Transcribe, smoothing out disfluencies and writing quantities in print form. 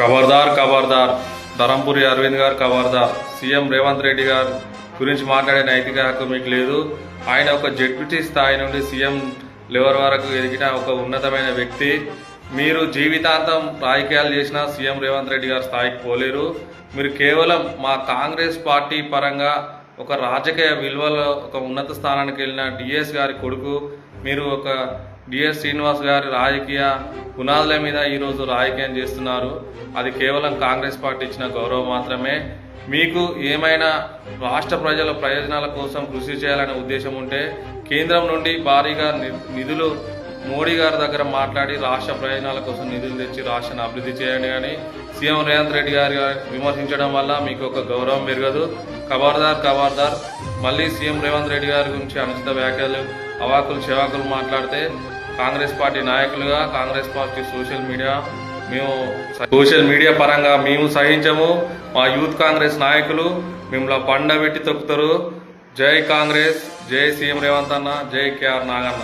ఖబర్దార్ ఖబర్దార్ ధరంపురి అరవింద్ గారు ఖబర్దార్. సీఎం రేవంత్ రెడ్డి గారు గురించి మాట్లాడే నైతిక హక్కు మీకు లేదు. ఆయన ఒక జడ్పీటీ స్థాయి నుండి సీఎం లెవెల్ వరకు ఎదిగిన ఒక ఉన్నతమైన వ్యక్తి. మీరు జీవితాంతం రాజకీయాలు చేసిన సీఎం రేవంత్ రెడ్డి గారి స్థాయికి పోలేరు. మీరు కేవలం మా కాంగ్రెస్ పార్టీ పరంగా ఒక రాజకీయ విలువలో ఒక ఉన్నత స్థానానికి వెళ్ళిన డిఎస్ గారి కొడుకు. మీరు ఒక డిఎస్ శ్రీనివాస్ గారి రాజకీయ పునాదుల మీద ఈరోజు రాజకీయం చేస్తున్నారు. అది కేవలం కాంగ్రెస్ పార్టీ ఇచ్చిన గౌరవం మాత్రమే. మీకు ఏమైనా రాష్ట్ర ప్రజల ప్రయోజనాల కోసం కృషి చేయాలనే ఉద్దేశం ఉంటే కేంద్రం నుండి భారీగా నిధులు మోడీ గారి దగ్గర మాట్లాడి రాష్ట్ర ప్రయోజనాల కోసం నిధులు తెచ్చి రాష్ట్రాన్ని అభివృద్ధి చేయండి. కానీ సీఎం రేవంత్ రెడ్డి గారి విమర్శించడం వల్ల మీకు ఒక గౌరవం పెరగదు. ఖబర్దార్ ఖబర్దార్. మళ్ళీ సీఎం రేవంత్ రెడ్డి గారి గురించి అనుచిత వ్యాఖ్యలు, అవాకులు చెవాకులు మాట్లాడితే కాంగ్రెస్ పార్టీ నాయకులుగా, కాంగ్రెస్ పార్టీ సోషల్ మీడియా పరంగా మేము సహించము. మా యూత్ కాంగ్రెస్ నాయకులు మిమ్మల్ని పండబెట్టి తొక్కుతారు. జై కాంగ్రెస్, జై సీఎం రేవంత్ అన్న, జై కేఆర్ నాగన్న.